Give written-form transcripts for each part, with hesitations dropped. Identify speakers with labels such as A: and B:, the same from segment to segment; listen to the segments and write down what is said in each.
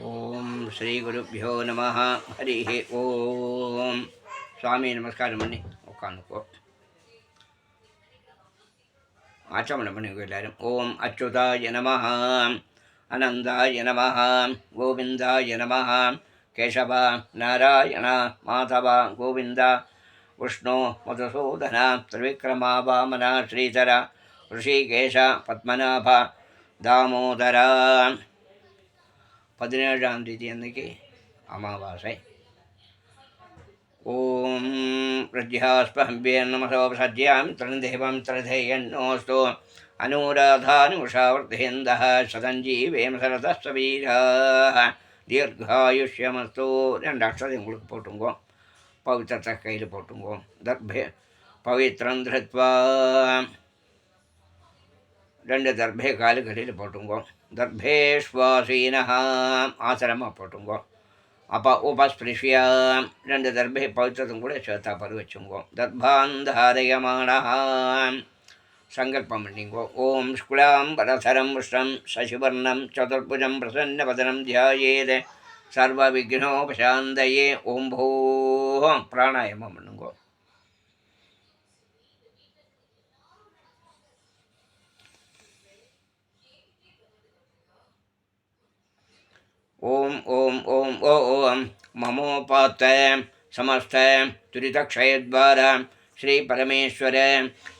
A: ஓம் ஸ்ரீ குருப்பியோ நம. ஹரி ஓம். சுவாமி நமஸ்காரம் பண்ணி உட்காந்துக்கோ. ஆச்சமனம் பண்ணிக்கோ எல்லாரும். ஓம் அச்சுதாய நம, அனந்தாய நம, கோவிந்தாய நம, கேசவ நாராயண மாதவ கோவிந்த, விஷ்ணு மதுசூதன திரிவிக்ரமா வாமன ஸ்ரீதர ரிஷிகேஷ பத்மநாப தாமோதரா. 17ஆம் தேதி அன்னைக்கு அமாவாசை. ஓம் பிரத்யாஸ்பம்பியன்னமசோபசத்யாம் திரந்தேவம் திரதேயன்னோஸ்து அனுராதானுஷாவர்த்தேந்தः சதஞ்சீவேம சரதஸ்வீராः தீர்காயுஷ்யமஸ்து. 2 அக்ஷதை உங்களுக்கு போட்டுங்கோ. பவித்திரத்தை கையில் போட்டுங்கோ. தர்பே பவித்திரம் திருத்வா 2 தர்பே காலுகளில் போட்டுங்கோ. தர்பேஷ்வாசீனா ஆசிரமாக போட்டுங்கோ. அப்போ உபஸ்பிருஷ்யா 2 தர்பே பவித்திரத்தும் கூட சேர்த்தா பரு வச்சுங்கோ. தர்பாந்தாரயமானா சங்கல்பம் பண்ணிங்கோ. ஓம் ஸ்குலாம் பரசரம் விஷ்ணம் சசிவர்ணம் சதுர்புஜம் பிரசன்னவதனம் தியாயேத் சர்வ விக்னோபசாந்தயே. ஓம் பூ பிராணாயாமம் பண்ணுங்கோ. ஓம் ஓம் ஓம் ஓ ஓம் மமோபாத்த சமஸ்த துரிதக்ஷயத்வார ஸ்ரீ பரமேஸ்வர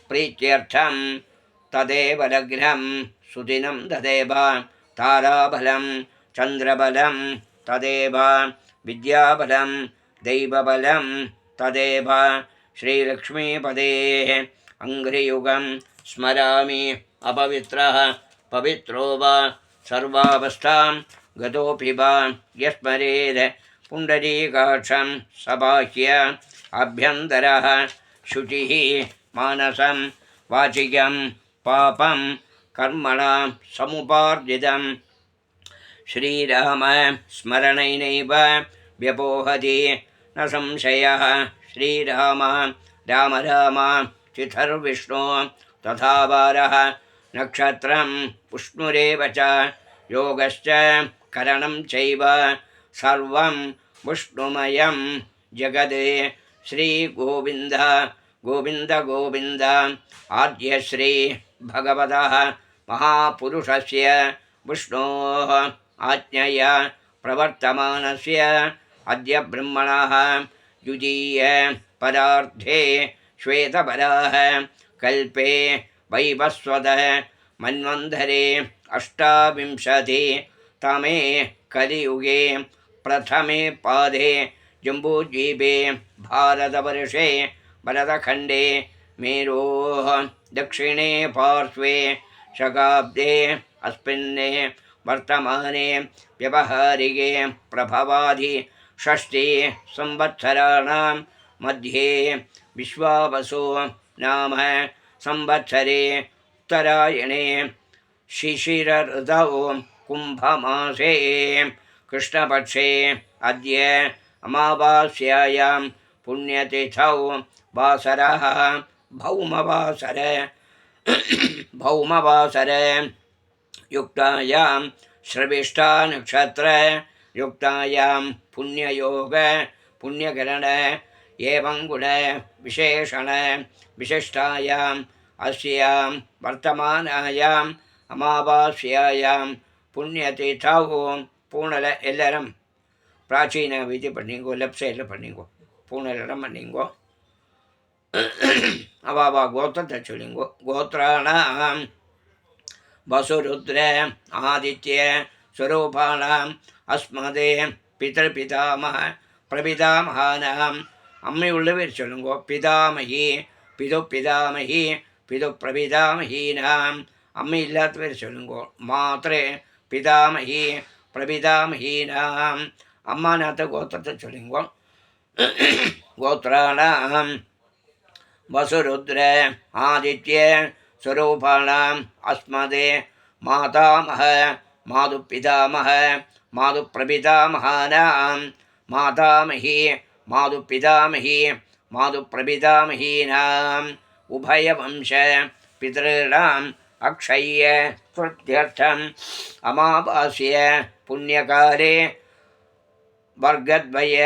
A: பிரீத்தியர்த்தம் ததேவ லக்னம் சுதினம் ததேவ தாராபலம் சந்திரபலம் ததேவ வித்யாபலம் தெய்வபலம் ததேவ ஸ்ரீலக்ஷ்மீபதே அங்கிரியுகம் ஸ்மராமி அபவித்ரः பவித்ரோ வா சர்வாவஸ்தாம் கதோபி வா யஸ்மரேத் புண்டரீகாட்சம் சபாஹ்ய அபியந்தரः சுச்சிः மானசம் வாச்சிகம் பாபம் கர்மணா சமுபார்ஜிதம் ஸ்ரீராம ஸ்மரணைனைவ व्यपोहति न संशयः. श्रीराम राम राम चिथर्विष्णु तथा वारः नक्षत्रं विष्णुरेव च योगश्च करणं चैव सर्वं विष्णुमयं जगत्. श्रीगोविन्द गोविन्द गोविन्द आद्यश्री भगवतः महापुरुषस्य विष्णोः आज्ञया प्रवर्तमानस्य अद्य ब्रह्मणः द्वितीय पदार्थे श्वेतपराः कल्पे वैवस्वतः मन्वन्तरे 28तमे कलियुगे प्रथमे पादे जम्बूद्वीपे भारतवर्षे भरतखण्डे मेरोः दक्षिणे पार्श्वे शकाब्दे अस्मिन् वर्तमाने व्यवहारिके प्रभवादि 6 संवत्सराणां मध्ये विश्वावसु नाम संवत्सरे उत्तरायणे शिशिरऋतौ कुम्भमासे कृष्णपक्षे अद्य अमावास्यायां पुण्यतिथौ वासरः भौमवासर युक्तायां श्रविष्ठा नक्षत्र युक्तायां पुण्ययोग पुण्यकरण एवं गुण विशेषण विशिष्टायाम् अस्यां वर्तमानायाम् अमावास्यायां पुण्यतिथौ பூனலை எல்லாரும் பிராச்சீன விதி பண்ணிங்கோ. லெஃப்ட் சைடில் பண்ணிங்கோ. பூனலம் பண்ணிங்கோ. அவாவா கோத்திரத்தை சொல்லிங்கோ. கோத்திராணாம் வசுருத்ர ஆதித்ய ஸ்வரூபாணாம் அஸ்மதே பிதர்பிதாமஹ பிரபிதாமகானாம். அம்மை உள்ள பேர் சொல்லுங்கோ. பிதாமகி பிது பிதாமகி பிது பிரபிதாமகீனாம். அம்மை இல்லாத பேர் சொல்லுங்கோ. மாத்திரே பிதாமகி பிரபிதாமகீனாம். அம்மாநாத்த கோத்திரத்தை சொல்லுங்கோ. கோத்திராணாம் வசுருத்ர ஆதித்ய ஸ்வரூபாணாம் அஸ்மதே மாதாமஹ மாதுப்பிதாமஹ மாதுப்பிரபிதாமகானாம். மாதாமஹி மாதுப்பிதாமஹி மாதுப்பிரபிதாமகீனாம். உபயவம்ச பிதॄणाम् अक्षय्य तृतीयर्थम् अमावास्य புண்ணியகாலே வர்க்கத்வய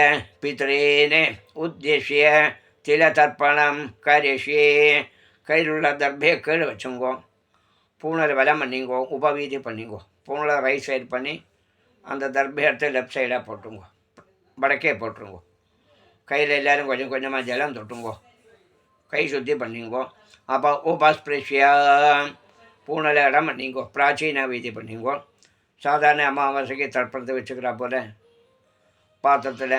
A: பித்ரேனே உத்தேசிய திலதர்ப்பணம் கரிஷே. கையில் உள்ள தர்பே கீழே வச்சுங்கோ, பூனலை வலம் பண்ணிங்கோ, உபவீதி பண்ணிங்கோ. பூனலை ரைட் சைடு பண்ணி அந்த தர்பே எடுத்து லெஃப்ட் சைடாக போட்டுருங்கோ, வடக்கே போட்டுருங்கோ. கையில் எல்லோரும் கொஞ்சம் கொஞ்சமாக ஜலம் தொட்டுங்கோ, கை சுத்தி பண்ணிங்கோ. அப்போ உபஸ்பிருஷ்யா பூனலை இடம் பண்ணிங்கோ, பிராச்சீன வீதி பண்ணிங்கோ. சாதாரண அமாவாசைக்கு தர்ப்பணத்தை வச்சுக்கிறா போல் பாத்திரத்தில்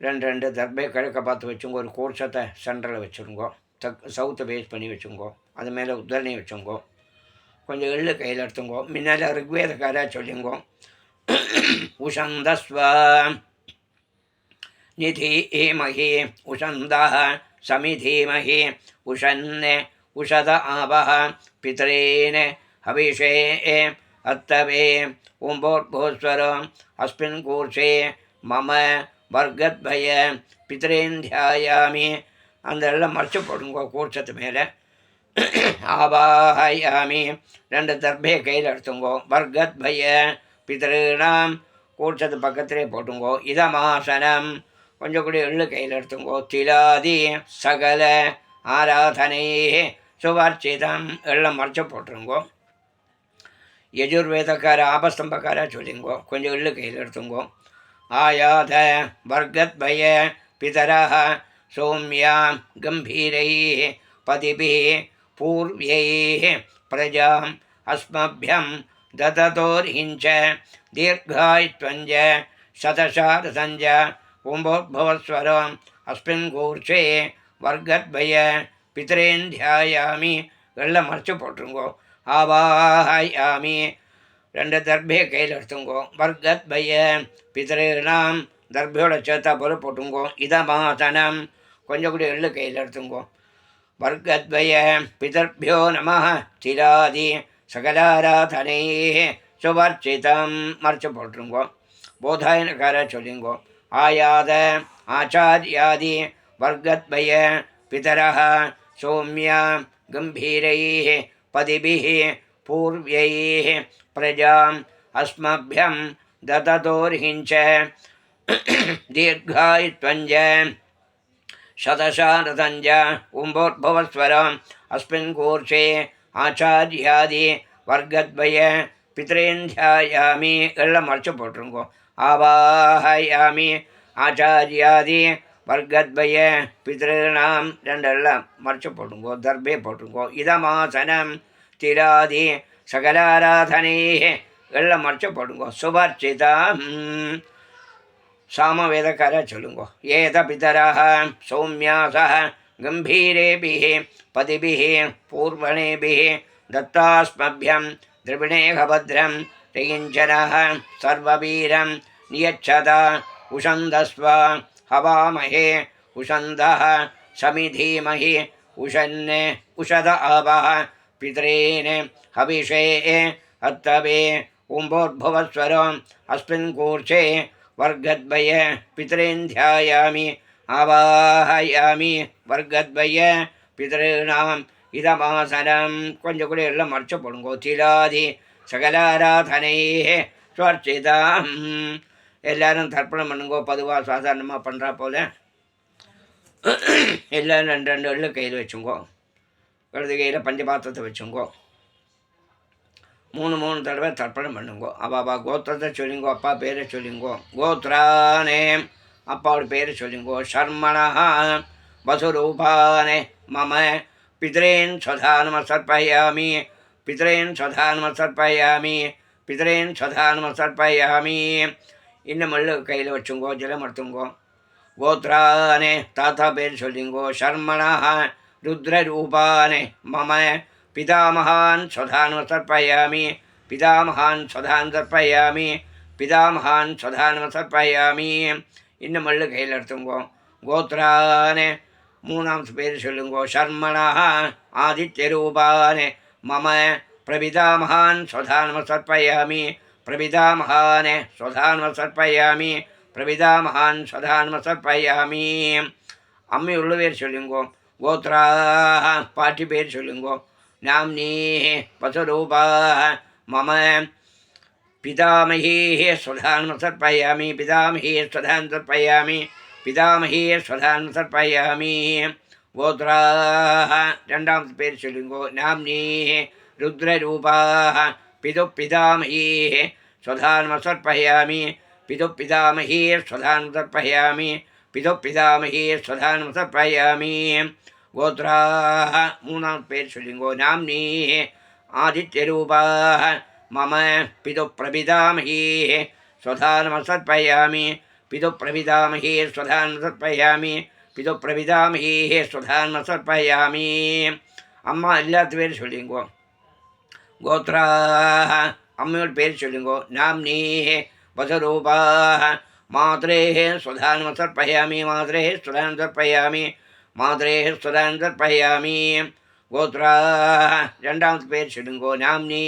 A: ரெண்டு தர்பே கிழக்க பார்த்து வச்சுங்கோ. ஒரு கோர்சத்தை சென்டரில் வச்சுருங்கோ, சவுத்தை பேஸ் பண்ணி வச்சுங்கோ. அது மேலே உத்தரணி வச்சுங்கோ. கொஞ்சம் எள்ளு கையில் எடுத்துங்கோ. முன்னால் ரிக்வேதக்காரா சொல்லிங்கோ, உஷந்தஸ்வ நிதீமஹி உஷந்தः சமிதீமஹி உஷன்னே உஷத ஆவஹ பித்ரேன ஹவிஷே அத்தவே ஓம்போத்போஸ்வரம் அஸ்மின் கூர்ஷே மம வர்க்கத்வய பித்ரேந்தியாயாமி. அந்த எல்லாம் மறைச்சு போடுங்கோ கூர்ச்சத்து மேலே. ஆவாயாமி ரெண்டு தர்பே கையில் எடுத்துங்கோ. வர்க்கத்வய பித்ருணாம் கூர்ச்சத்து பக்கத்திலே போட்டுங்கோ. இதமாசனம் கொஞ்சம் கூட எள்ளு கையில் எடுத்துங்கோ. திலாதி சகல ஆராதனை சுவர்ச்சிதம் எல்லாம் மறைச்சு போட்டுருங்கோ. யஜுர்வேதக்கார ஆபஸ்தம்பக்காரா சொல்லிங்கோ. கொஞ்சம் எள்ளு கையில் எடுத்துங்கோ. ஆயாத வர்க்கத்வய பிதரः சௌமியாம் கம்பீரைः பதிபிः பூர்வைः பிரஜாம் அஸ்மभ्यं ददतोर्हिञ्च दीर्घायुत्वञ्च शतशारसञ्च ओम्भोद्भवस्वरम् अस्मिन् கூர்ச்சே வர்க்கத்வய பித்ரேந்தியாயாமி. வெள்ளம் மறைச்சு போட்டுருங்கோ. ஆவாயாமி ரெண்டு தர்பே கையில் எடுத்துங்கோ. வர்க்கத்வய பித்ருணாம் தர்பையோட சேர்த்தா போல போட்டுங்கோ. இதமாசனம் கொஞ்சம் கூட எள்ளு கையில் எடுத்துங்கோ. வர்க்கத்வய பிதர்பியோ நமः திராதி சகலாராதனை சுவர்ச்சிதம் மறைச்சு போட்டுருங்கோ. போதாயனக்கார சொல்லிங்கோ. ஆயாத ஆச்சாரியாதி வர்க்கத்வய பிதரः சௌமியா கம்பீரைः பதிபிः பூர்வைः பிரஜாம் அஸ்மभ्यं ददतोर्हिञ्च दीर्घायुत्वञ्च शतशारदञ्च ओम्भोद्भवस्वरम् अस्मिन् கூர்ச்சே ஆச்சாரியாதி வர்க்கத்வய பித்ரேந்தியாயாமி. எல்லாம் மறைச்சு போட்டுருங்கோ. ஆவாயாமி ஆச்சாரியாதி வர்க்கத்வய பித்ருணாம் ரெண்டெல்லாம் மறைச்சு போட்டுங்கோ. தர்பே போட்டுருங்கோ. இதமாசனம் திராதி சகலாராதனை எல்லாம் மறைச்சு போடுங்கோ. சுவர்ச்சிதம் சாமவேதக்கார சொல்லுங்கோ. ஏத பிதரः சௌமியாசः கம்பீரேபிः பதிபிः பூர்வணேபிः दत्तास्मभ्यं द्रविणेह भद्रं रयिञ्जनः सर्ववीरं नियच्छत उषन्दस्व हवामहे उषन्दः समिधीमहि उषन्ने उषद आवः पितरेण हविषे अत्तवे ओम्भोद्भवस्वरम् अस्मिन् கூர்ச்சே वर्गद्वय पितरेन्ध्यायामि आवाहयामि वर्गद्वय पितॄणाम् இதமாசனம் கொஞ்சம் கூட எல்லாம் மறைச்சு போடுங்கோ. திலாதி சகலாராதனை ஸ்வர்ச்சிதம் எல்லோரும் தர்ப்பணம் பண்ணுங்கோ. பொதுவாக சாதாரணமாக பண்ணுறா போல் எல்லோரும் ரெண்டு ரெண்டு எள்ளு கையில் வச்சுங்கோ. இடது கையில் பஞ்சபாத்திரத்தை வச்சுங்கோ. மூணு தடவை தர்ப்பணம் பண்ணுங்கோ. அப்பா கோத்திரத்தை சொல்லிங்கோ. அப்பா பேரை சொல்லிங்கோ. கோத்ரானே அப்பாவோட பேரை சொல்லிங்கோ. சர்மணா வசுரூபானே மம पितरेन् स्वधानमसर्पयामि पितरेन् स्वधानमसर्पयामि पितरेन् स्वधानमसर्पयामि. இன்னும் மல்லு கையில் வச்சுங்கோ. ஜலம் எடுத்துங்கோ. கோத்ரானே தாத்தா பேர் சொல்லிங்கோ. சர்மணா ருத்ரரூபானே மம பிதாமகான் स्वधानमसर्पयामि பிதாமகான் स्वधानमसर्पयामि பிதாமகான் स्वधानमसर्पयामि. இன்னும் மல்லு கையில் எடுத்துங்கோ. கோத்ரானே மூணாம் பேர் சொல்லுங்கோ. சர்மணா ஆதித்யரூபானே மம பிரபிதாமகான் स्वधानमसर्पयामि பிரபிதாமகானே स्वधानमसर्पयामि பிரபிதாமகான் स्वधानमसर्पयामि. அம்மி உள்ள பேர் சொல்லுங்கோ. கோத்ரா பாட்டி பேர் சொல்லுங்கோ. நாம்னி வசுரூபா மம पितामही स्वधान् सर्पयामि पितामही स्वधान् सर्पयामि पितामही स्वधान् सर्पयामि गोत्राः രണ്ടാമത്തെ പേര് ചൊല്ലുങ്കോ നാംനീ രുദ്രരൂപാः पितुः पितामही स्वधान् सर्पयामि पितुः पितामही स्वधान् सर्पयामि पितुः पितामही स्वधान् सर्पयामि गोत्राः மூணாம் பேர் சொல்லுங்கோ நாம்னீ आदित्यरूपाः मम पितुः प्रपितामही स्वधान् सर्पयामि पितुः प्रपितामही स्वधान् सर्पयामि पितुः प्रपितामही स्वधान् सर्पयामि அம்மா எல்லாத்து பேர் சொல்லுங்கோ गोत्राः अम्मयोड பேர் சொல்லுங்கோ नाम्नी वसरूपाः मात्रेः स्वधान् सर्पयामि मात्रेः स्वधान् सर्पयामि मात्रेः स्वधान् सर्पयामि गोत्राः இரண்டாவது பேர் சொல்லுங்கோ नाम्नी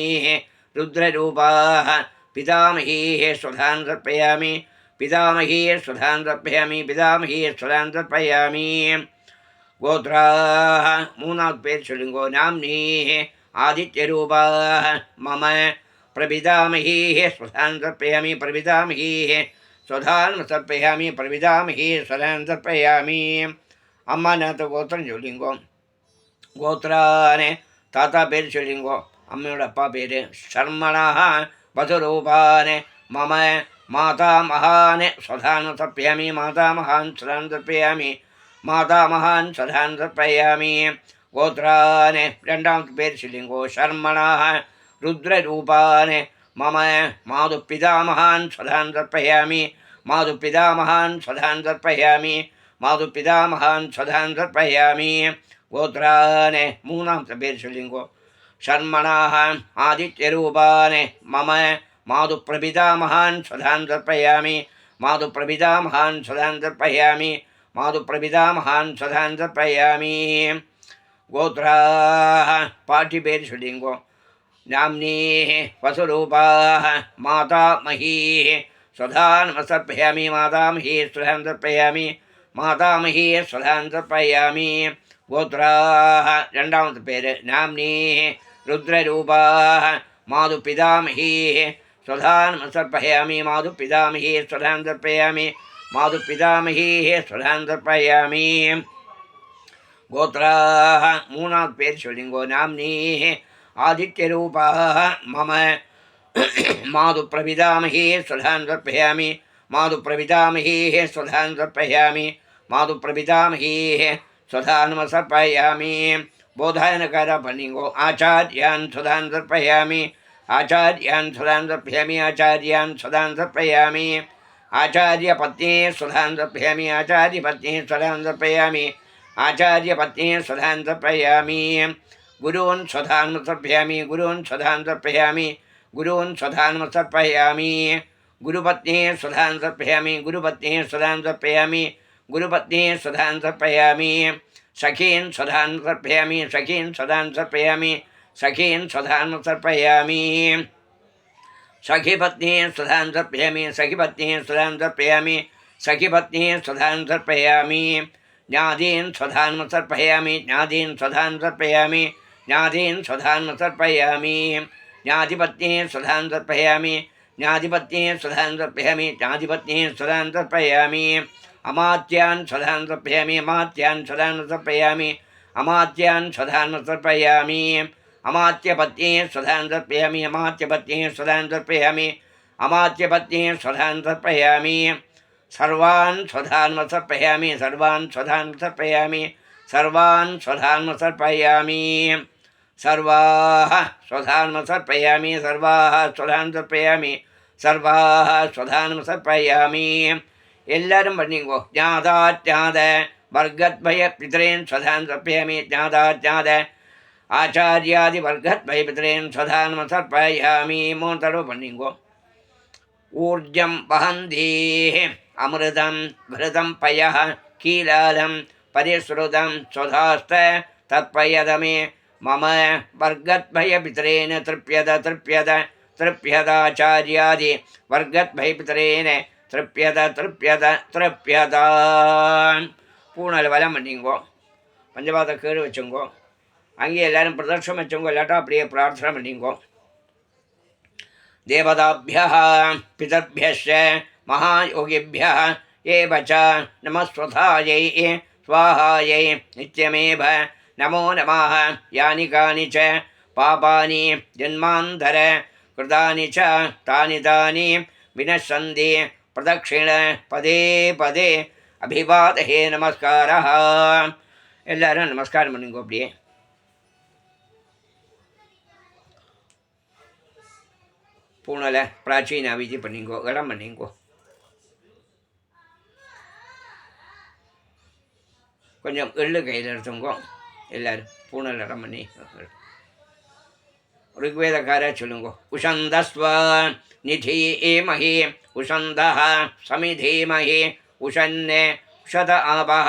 A: रुद्ररूपाः पितामही स्वधान् सर्पयामि पितामही स्वधान् सर्पयामि पितामही स्वधान् सर्पयामि गोत्राः மூணாவது பேர் சொல்லுங்கோ नाम्नी आदित्यरूपाः मम प्रपितामही स्वधान् सर्पयामि प्रपितामही स्वधान् सर्पयामि प्रपितामही स्वधान् सर्पयामि अम्मा நேரத்தை கோத்திரம் சொல்லிங்கோ கோத்ரானே தாத்தா பேர் சொல்லிங்கோ அம்மையோட அப்பா பேர் शर्मणः वसुरूपाने मम मातामहान् स्वधान् सर्पयामि मातामहान् स्वधान् सर्पयामि मातामहान् स्वधान् सर्पयामि गोत्राने இரண்டாவது பேர் சொல்லிங்கோ शर्मणः रुद्ररूपाने मम मातुपितामहान् स्वधान् सर्पयामि मातुपितामहान् स्वधान् सर्पयामि मातुपितामहान् स्वधान् सर्पयामि गोत्राने மூணாவது பேர் சொல்லிங்கோ शर्मणः आदित्यरूपाने मम मातुप्रपितामहान् स्वधान् सर्पयामि मातुप्रपितामहान् स्वधान् सर्पयामि मातुप्रपितामहान् स्वधान् सर्पयामि गोत्राः पाठी பேர் சொல்லிங்கோ नाम्नी वसुरूपाः मातामही स्वधान् सर्पयामि मातामही स्वधान् सर्पयामि मातामही स्वधान् सर्पयामि गोत्राः இரண்டாவது பேர் नाम्नी रुद्ररूपाः मातुपितामही स्वधान् सर्पयामि मातुपितामही स्वधान् सर्पयामि मातुपितामही स्वधान् सर्पयामि गोत्राः மூணாவது பேர் சொல்லிங்கோ नाम्नी आदित्यरूपाः मम मातुप्रपितामही स्वधान् सर्पयामि मातुप्रपितामही स्वधान् सर्पयामि मातुप्रपितामही स्वधान् सर्पयामि बोधायनकार पन्निंगो आचार्यान् स्वधान् सर्पयामि आचार्यान् स्वधान् सर्पयामि आचार्यान् स्वधान् सर्पयामि आचार्यपत्नी स्वधान् सर्पयामि आचार्यपत्नी स्वधान् सर्पयामि आचार्यपत्नी स्वधान् सर्पयामि गुरून् स्वधान् सर्पयामि गुरून् स्वधान् सर्पयामि गुरून् स्वधान् सर्पयामि गुरुपत्नी स्वधान् सर्पयामि गुरुपत्नी स्वधान् सर्पयामि गुरुपत्नी स्वधान् सर्पयामि सखीन् स्वधान् सर्पयामि सखीन् स्वधान् सर्पयामि सखीन् स्वधान् सर्पयामि सखीपत्नी स्वधान् सर्पयामि सखीपत्नी स्वधान् सर्पयामि सखीपत्नी स्वधान् सर्पयामि ज्ञादीन् स्वधान् सर्पयामि ज्ञादीन् स्वधान् सर्पयामि ज्ञादीन् स्वधान् सर्पयामि ज्ञातिपत्नी स्वधान् सर्पयामि ज्ञातिपत्नी स्वधान् सर्पयामि ज्ञातिपत्नी स्वधान् सर्पयामि अमात्यान् स्वधान् सर्पयामि अमात्यान् स्वधान् सर्पयामि अमात्यान् स्वधान् सर्पयामि अमात्यपत्नी स्वधान् सर्पयामि अमात्यपत्नी स्वधान् सर्पयामि अमात्यपत्नी स्वधान् सर्पयामि सर्वान् स्वधान् सर्पयामि सर्वान् स्वधान् सर्पयामि सर्वान् स्वधान् सर्पयामि सर्वाः स्वधान् सर्पयामि सर्वाः स्वधान् सर्पयामि सर्वाः स्वधान् सर्पयामि எல்லாரும் பண்ணிங்கோ ஞாதாத்யாத வர்க்கத்வய பிதரேன் ஸ்வதான் சர்ப்பயாமி ஞாதாத்யாத ஆச்சாரியாதி வர்க்கத்வய பிதரேன் ஸ்வதான் சர்ப்பயாமி மூணு தடவை பண்ணிங்கோ ஊர்ஜம் வஹந்தீஹ அமிர்தம் விரதம் பயः கீலாலம் பரிஸ்ருதம் ஸ்வதாஸ்த தத்பயதமே மம வர்க்கத்வய பிதரேன திருப்யத திருப்யத திருப்யதாச்சாரியாதி வர்க்கத்வய பிதரேன திருப்யத திருப்யத திருப்யதா பூனல் வலம் பண்ணிங்கோ பஞ்சபாத கீழ் வச்சுங்கோ அங்கேயே எல்லோரும் பிரதட்சம் வச்சுங்கோ இல்லாட்டா அப்படியே பிரார்த்தனை பண்ணிங்கோ தேவதாभ्यः பிதர்भ्यश्च महायोगिभ्यः एव च नमस्वधायै स्वाहायै नित्यमेव नमो नमः यानि कानि च पापानि जन्मान्तर कृतानि च तानि तानि विनश्यन्ति प्रदक्षिण पदे पदे अभिवादहे நமஸ்காரः. எல்லாரும் நமஸ்காரம் பண்ணுங்க. அப்படியே பூனலை பிராச்சீன அவிதி பண்ணிங்கோ, இடம் பண்ணிங்கோ. கொஞ்சம் எள்ளு கையில் எடுத்துங்கோ. எல்லோரும் பூனல் இடம் பண்ணி ऋग्वेदकार चलुंगो. उषंदस्व निधीमहि उषंदः समिधीमहि उषन्ने उषत आपः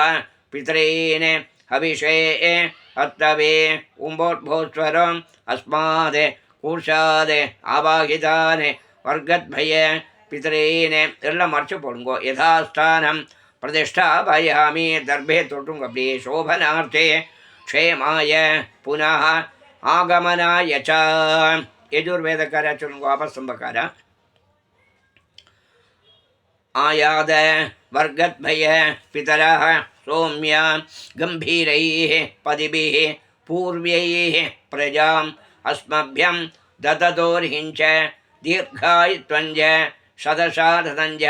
A: पितॄन् हविषे हत्तवे उम्बोद्भोस्वरम् अस्माद् कूर्षाद् आवाहितान् वर्गद्भय पितॄन् एल्लम मर्चु पोडुंगो. यथास्थानं प्रतिष्ठापयामि. दर्भे तोटुंग. अपडिये शोभनार्थे क्षेमाय पुनः आगमनाय च. यजुर्वेदकार चलुंगो. अपस्तंभकार आयाद वर्गद्भय पितरः सौम्य गंभीरैः पदिभिः पूर्व्यैः प्रजाम् अस्मभ्यं ददतोर्हिञ्च दीर्घायुत्वञ्च शतशारदञ्च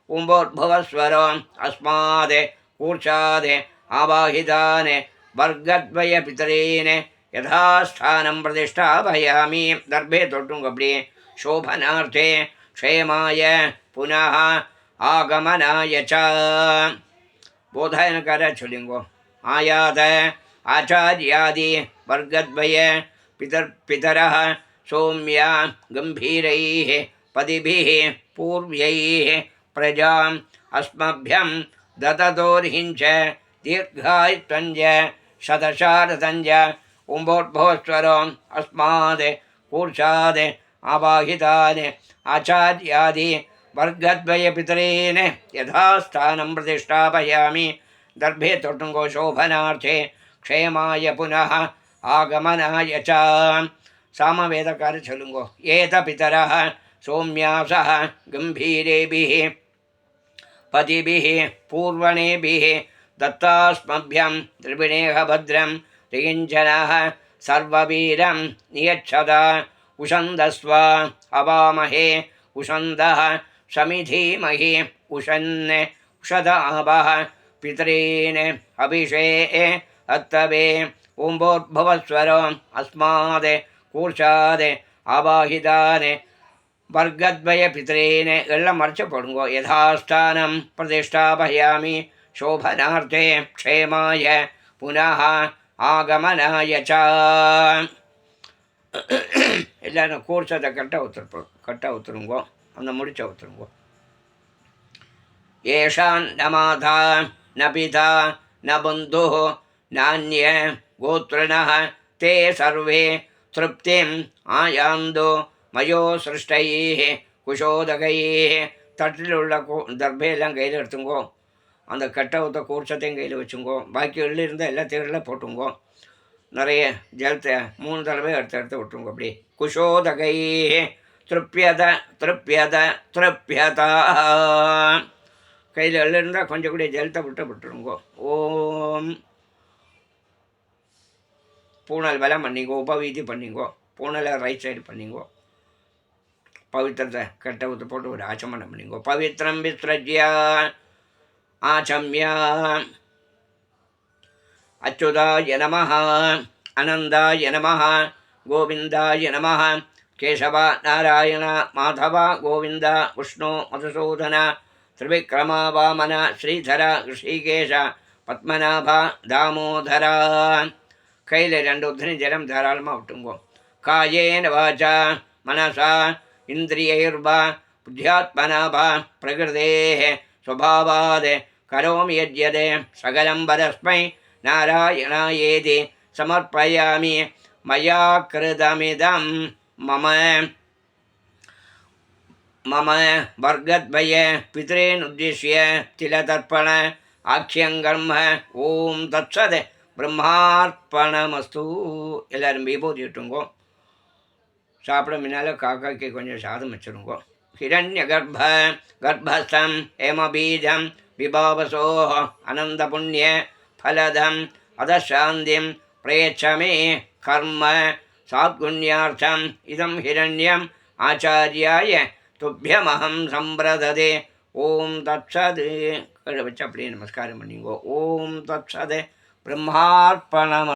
A: उम्बोद्भवस्वरो अस्माद् कूर्षाद् आवाहितान् वर्गद्वय पितॄन् यथास्थानं प्रतिष्ठापयामि. दर्भे तोटुंग. अपडिये शोभनार्थे क्षेमाय पुनः आगमनाय च. बोधायनकार चलिंगो. आयात आचार्यादि वर्गद्वय पितरः सौम्य गंभीरैः पदिभिः पूर्व्यैः प्रजाम् अस्मभ्यं ददतोर्हिञ्च दीर्घायुत्वञ्च शतशारदञ्च उम्बोद्भवस्वरो अस्माद् कूर्षाद् आवाहितान् आचार्यादि वर्गद्वय पितॄन् यथास्थानं प्रतिष्ठापयामि. दर्भे तोटुंगो. शोभनार्थे क्षेमाय पुनः आगमनाय च. सामवेदकार चलुंगो. एत पितरः सौम्यासः गंभीरेभिः पतिभिः पूर्वणेभिः दत्तास्मभ्यं त्रिविणेह भद्रं त्रिञ्जनः सर्ववीरं नियच्छदा. उषन्दस्व अवामहे उषन्दः समिधीमहि उषन् उषद आपः पितॄन् हविषे हत्तवे उम्बोद्भवस्वरो अस्माद् कूर्षाद् आवाहितान् वर्गद्वय पितॄन् एल्लम मर्च पोडुंगो. यथास्थानं प्रतिष्ठापयामि. शोभनार्थे क्षेमाय पुनः आगमनाय च. எல்லாரும் கூர்ச்சதை கட்ட ஊற்றுருங்கோ. அந்த முடிச்ச ஊற்றுருங்கோ. ஏஷான் ந மாதா ந பிதா ந பந்துः நான்ய கோத்ரிணः ते सर्वे तृप्तिम् आयान्तो मयो सृष्टैः कुशोदகைः. தட்டில் உள்ள தர்பையெல்லாம் கையில் எடுத்துங்கோ. அந்த கட்டை ஊற்ற கூர்ச்சத்தையும் கையில் வச்சுங்கோ. பாக்கி எள்ளு இருந்தால் எல்லாத்தையும் எல்லாம் போட்டுங்கோ. நிறைய ஜலத்தை 3 தடவை எடுத்து விட்டுருங்க. அப்படி குஷோதகை திருப்பியத திருப்பியத திருப்பியதா. கையில் எள்ளு இருந்தால் கொஞ்சம் கூட ஜலத்தை விட்டுருங்கோ. ஓம் பூனல் பலம் பண்ணிங்கோ. உபவீதி பண்ணிங்கோ. பூனலை ரைட் சைடு பண்ணிங்கோ. பவித்திரத்தை கட்டை ஊற்ற போட்டு ஒரு ஆச்சமனம் பண்ணிங்கோ. பவித்திரம் விஸ்ரஜ்யா ஆச்சம்யா. अच्युताय नमः आनन्दाय नमः गोविन्दाय नमः केशव नारायण माधव गोविन्द विष्णु मधुसूदन त्रिविक्रम वामन श्रीधर ऋषिकेश पद्मनाभ दामोदर. கையில் 2 உத்தினி ஜலம் தாராளமாக விட்டுங்கோ. காயேன வாச்சா மனசா இந்திரியைர்வா புத்தியாத்மனா பிரகிருதேः स्वभावात् करोमि यद्यत् सकलं वरस्मै नारायणायेति समर्पयामि. मया कृतमिदं मम वर्गद्वय पितॄनुद्दिश्य तिलतर्पण आख्यङ्कर्म. ओम तत्सत् ब्रह्मार्पणमस्तु. எல்லாரும் விபூதி இட்டுங்கோ. சாப்பிட முன்னால் காக்காய்க்கு கொஞ்சம் சாதம் வச்சுருங்கோ. ஹிரண்ய கர்ப்பஸ்தம் ஹேமபீஜம் விபாவசோ அனந்த புண்ணிய ஃபலதம் அதசாந்திம் பிரேட்சமே கர்ம சாத்குண்யார்த்தம் இதம் ஹிரண்யம் ஆச்சாரியாய துப்பியமகம் சம்பிரததே. ஓம் தத்சது. கீழே வச்சு அப்படியே நமஸ்காரம் பண்ணிங்கோ. ஓம் தத்சது. பிரம்மார்ப்பணம்.